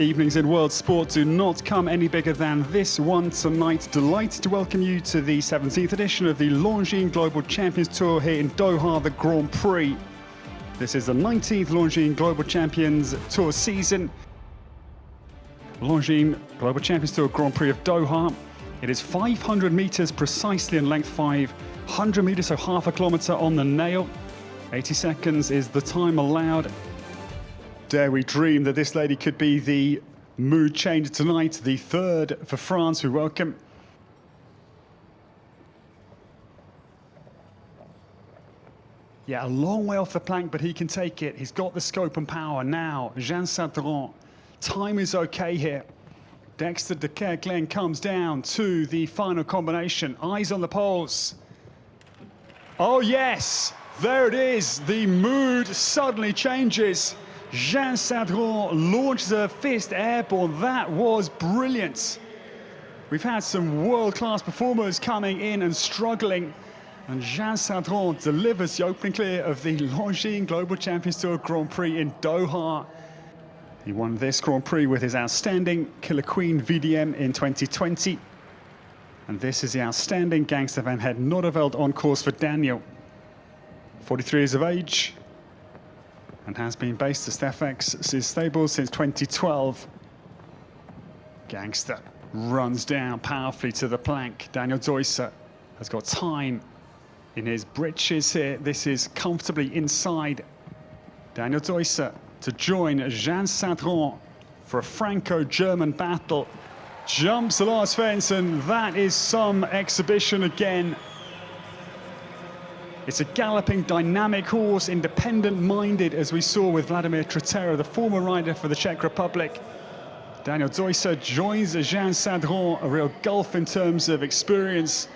Evenings in world sport do not come any bigger than this one tonight. Delighted to welcome you to the 17th edition of the Longines Global Champions Tour here in Doha, the Grand Prix. This is the 19th Longines Global Champions Tour season. Longines Global Champions Tour Grand Prix of Doha. It is 500 meters precisely in length, 500 meters, so half a kilometer on the nail. 80 seconds is the time allowed. Dare we dream that this lady could be the mood changer tonight, the third for France. We welcome a long way off the plank, but he can take it. He's got the scope and power now. Jean Sadran, time is okay here. Dexter de Kerklen comes down to the final combination. Eyes on the poles. Oh yes, there it is. The mood suddenly changes. Jean Sadran launches a fist airborne. That was brilliant. We've had some world-class performers coming in and struggling, and Jean Sadran delivers the opening clear of the Longines Global Champions Tour Grand Prix in Doha. He won this Grand Prix with his outstanding Killer Queen VDM in 2020. And this is the outstanding Gangster van Het Noorderveld on course for Daniel. 43 years of age, and has been based at Stefex's stable since 2012. Gangster runs down powerfully to the plank. Daniel Deusser has got time in his britches here. This is comfortably inside. Daniel Deusser to join Jean Sadran for a Franco-German battle. Jumps the last fence, and that is some exhibition again. It's a galloping, dynamic horse, independent-minded, as we saw with Vladimir Tretera, the former rider for the Czech Republic. Daniel Deusser joins Jean Sadran, a real gulf in terms of experience.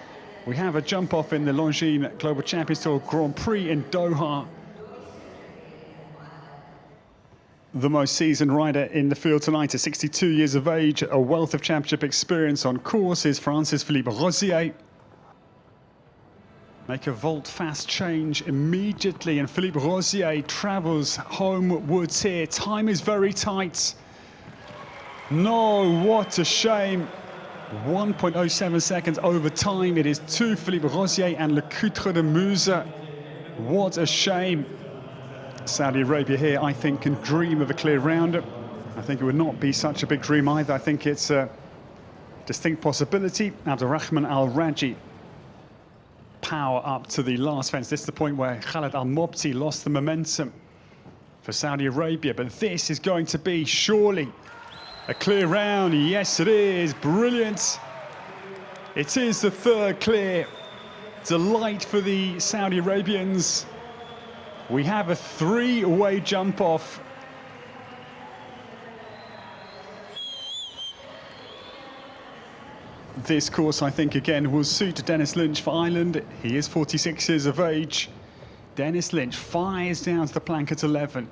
We have a jump-off in the Longines Global Champions Tour Grand Prix in Doha. The most seasoned rider in the field tonight is 62 years of age, a wealth of championship experience on course, is Francis Philippe Rosier. Make a vault-fast change immediately, and Philippe Rosier travels homewards here. Time is very tight. No, what a shame. 1.07 seconds over time. It is to Philippe Rosier and Le Coutre de Meuse. What a shame. Saudi Arabia here, I think, can dream of a clear round. I think it would not be such a big dream either. I think it's a distinct possibility. Abdurrahman Al-Raji. Power up to the last fence. This is the point where Khaled Al-Mobti lost the momentum for Saudi Arabia, but this is going to be surely a clear round. Yes, it is. Brilliant. It is the third clear. Delight for the Saudi Arabians. We have a three-way jump off. This course, I think, again, will suit Dennis Lynch for Ireland. He is 46 years of age. Dennis Lynch fires down to the plank at 11.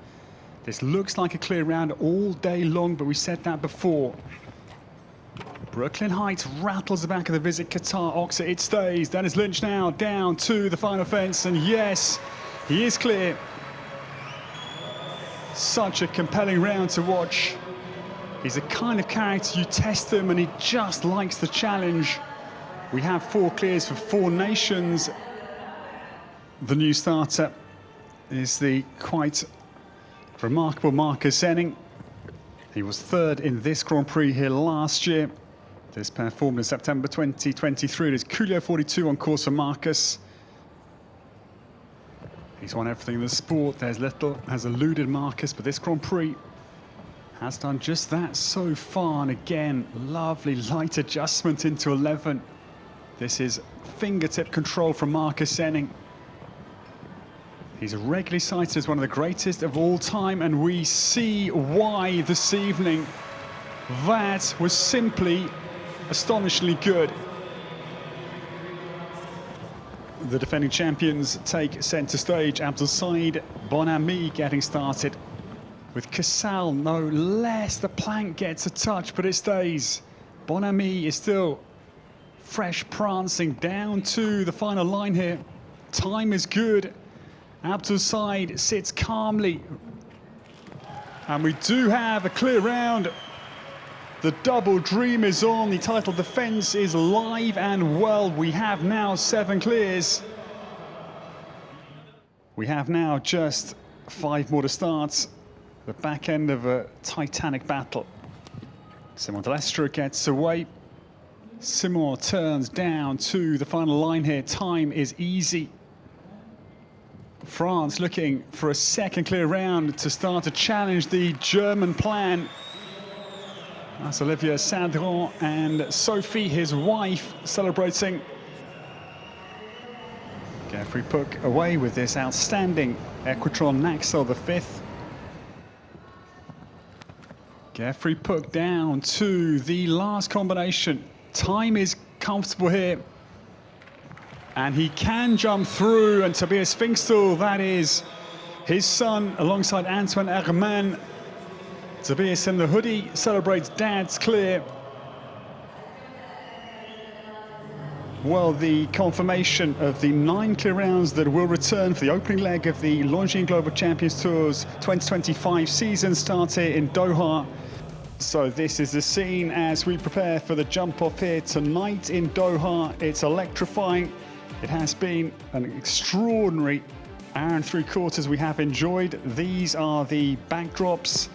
This looks like a clear round all day long, but we said that before. Brooklyn Heights rattles the back of the Visit Qatar Oxer. It stays. Dennis Lynch now down to the final fence, and yes, he is clear. Such a compelling round to watch. He's the kind of character you test him and he just likes the challenge. We have 4 clears for 4 nations. The new starter is the quite remarkable Marcus Enning. He was third in this Grand Prix here last year. This performed in September 2023. It is Coolio 42 on course for Marcus. He's won everything in the sport. There's little has eluded Marcus, but this Grand Prix has done just that so far. And again, lovely light adjustment into 11. This is fingertip control from Marcus Enning. He's regularly cited as one of the greatest of all time, and we see why this evening. That was simply astonishingly good. The defending champions take centre stage. Abdul Said Bonami getting started with Casal, no less. The plank gets a touch, but it stays. Bonami is still fresh prancing down to the final line here. Time is good. Abdul Said sits calmly. And we do have a clear round. The double dream is on. The title defense is live and well. We have now 7 clears. We have now just 5 more to start. The back end of a titanic battle. Simon Delestre gets away. Simon turns down to the final line here. Time is easy. France looking for a second clear round to start to challenge the German plan. That's Olivier Sandron and Sophie, his wife, celebrating. Geoffrey Puck away with this outstanding Equitron Naxel, the 5th. Geoffrey Puck down to the last combination. Time is comfortable here. And he can jump through, and Tobias Fingstel, that is his son, alongside Antoine Herman. Tobias in the hoodie celebrates dad's clear. Well, the confirmation of the 9 clear rounds that will return for the opening leg of the Longines Global Champions Tour's 2025 season start here in Doha. So this is the scene as we prepare for the jump off here tonight in Doha. It's electrifying. It has been an extraordinary hour and 3/4 we have enjoyed. These are the backdrops.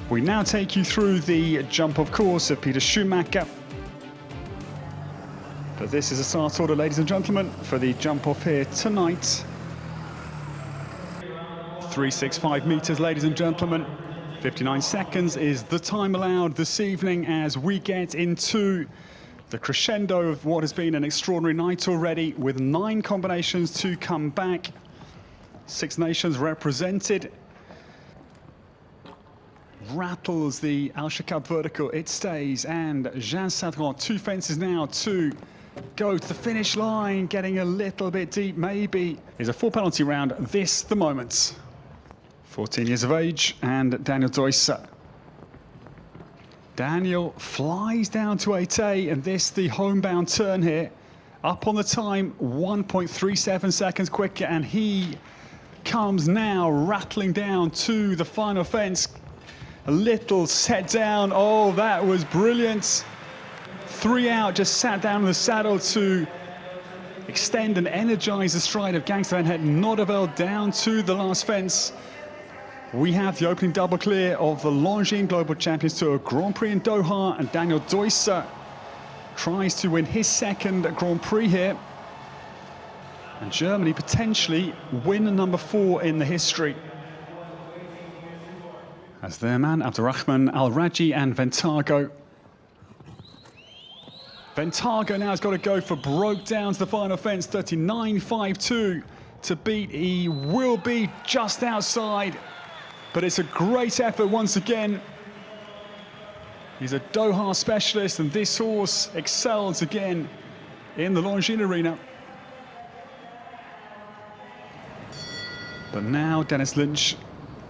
We now take you through the jump off course of Peter Schumacher. But this is a start order, ladies and gentlemen, for the jump off here tonight. 365 meters, ladies and gentlemen. 59 seconds is the time allowed this evening as we get into the crescendo of what has been an extraordinary night already, with 9 combinations to come back. 6 nations represented. Rattles the Al Shakab vertical, it stays, and Jean Sadron, 2 fences now to go to the finish line, getting a little bit deep, maybe. Is a 4 penalty round, this the moment. 14 years of age, and Daniel Deusser. Daniel flies down to 8A, and this the homebound turn here. Up on the time, 1.37 seconds quicker, and he comes now rattling down to the final fence. A little set down. Oh, that was brilliant. 3 out, just sat down in the saddle to extend and energize the stride of Gangster Van Het Nordeveld down to the last fence. We have the opening double clear of the Longines Global Champions Tour Grand Prix in Doha, and Daniel Deusser tries to win his 2nd Grand Prix here. And Germany potentially win number 4 in the history. As their man, Abdurrahman Al-Raji and Ventago. Ventago now has got to go for broke down to the final fence, 39.52 to beat. He will be just outside, but it's a great effort once again. He's a Doha specialist, and this horse excels again in the Longines arena. But now, Dennis Lynch,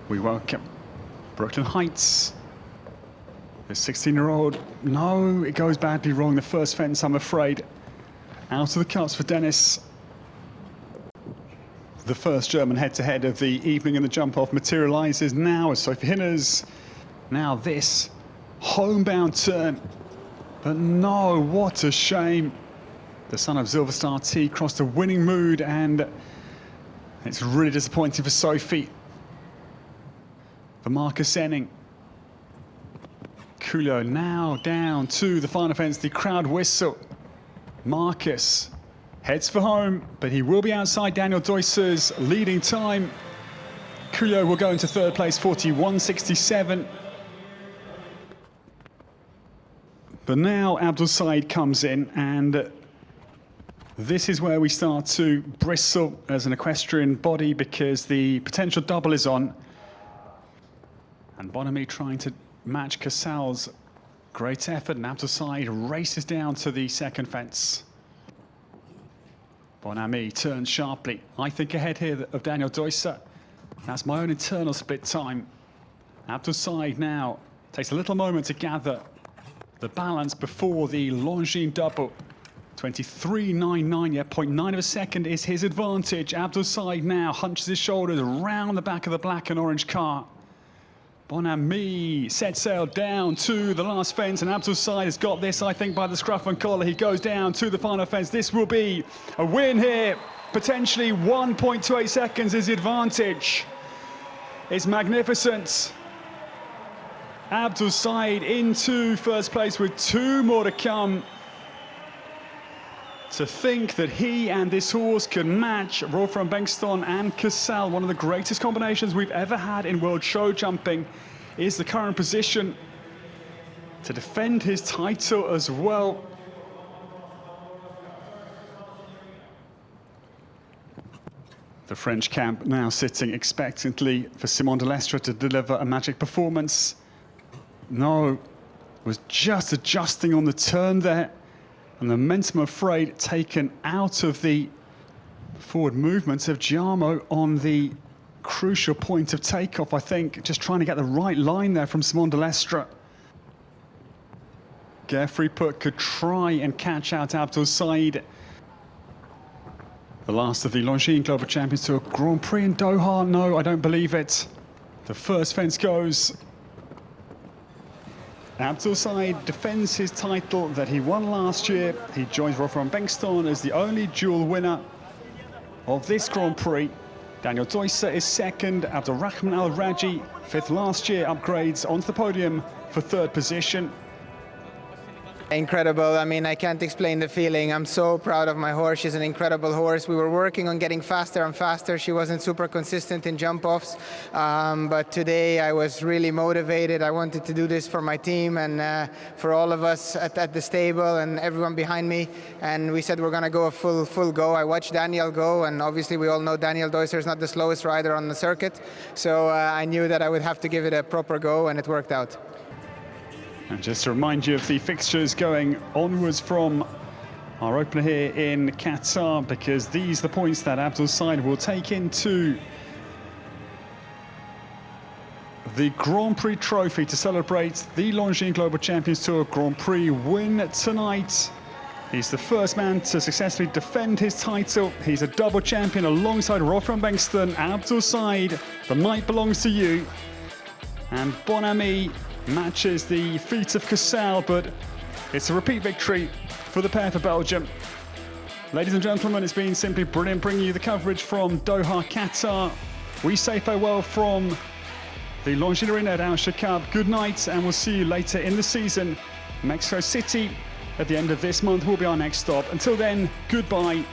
we welcome Brooklyn Heights. The 16-year-old, no, it goes badly wrong. The first fence, I'm afraid. Out of the cuts for Dennis. The first German head-to-head of the evening in the jump-off materializes now as Sophie Hinners. Now this homebound turn. But no, what a shame. The son of Silverstar T crossed a winning mood, and it's really disappointing for Sophie. For Marcus Enning. Coulio now down to the final fence, the crowd whistle. Marcus heads for home, but he will be outside Daniel Deusser's leading time. Coulio will go into 3rd place, 41.67. But now Abdul Said comes in, and this is where we start to bristle as an equestrian body, because the potential double is on. And Bonamy trying to match Casal's great effort, and Abdul Said races down to the 2nd fence. Bonamy turns sharply, I think ahead here of Daniel Deusser. That's my own internal split time. Abdul Said now takes a little moment to gather the balance before the Longines double. 23.99, yeah, 0.9 of a second is his advantage. Abdul Said now hunches his shoulders around the back of the black and orange car. Bonami set sail down to the last fence, and Abdul Said has got this, I think, by the scruff and collar. He goes down to the final fence. This will be a win here. Potentially 1.28 seconds is the advantage. It's magnificent. Abdul Said into first place with 2 more to come. To think that he and this horse can match Rolf van Bengston and Casal, one of the greatest combinations we've ever had in world show jumping, is the current position. To defend his title as well. The French camp now sitting expectantly for Simon de Lestre to deliver a magic performance. No, was just adjusting on the turn there. And the momentum, afraid, taken out of the forward movements of Giamo on the crucial point of takeoff, I think. Just trying to get the right line there from Simon de Lestre. Geoffrey Put could try and catch out Abdul Said. The last of the Longines Global Champions Tour Grand Prix in Doha. No, I don't believe it. The first fence goes. Abdul Said defends his title that he won last year. He joins Rolf van Bengston as the only dual winner of this Grand Prix. Daniel Deusser is second. Abdulrahman Al Raji, 5th last year, upgrades onto the podium for 3rd position. Incredible. I mean, I can't explain the feeling. I'm so proud of my horse. She's an incredible horse. We were working on getting faster and faster. She wasn't super consistent in jump-offs. But today I was really motivated. I wanted to do this for my team and for all of us at the stable and everyone behind me. And we said we're going to go a full go. I watched Daniel go, and obviously we all know Daniel Deusser is not the slowest rider on the circuit. So I knew that I would have to give it a proper go, and it worked out. And just to remind you of the fixtures going onwards from our opener here in Qatar, because these are the points that Abdul Said will take into the Grand Prix trophy to celebrate the Longines Global Champions Tour Grand Prix win tonight. He's the first man to successfully defend his title. He's a double champion alongside Rolf van Bengston. Abdul Said, the night belongs to you. And Bonami matches the feat of Casal, but it's a repeat victory for the pair for Belgium. Ladies and gentlemen, it's been simply brilliant bringing you the coverage from Doha, Qatar. We say farewell from the Longines Arena at Al Shakab. Good night, and we'll see you later in the season. Mexico City at the end of this month will be our next stop. Until then, goodbye.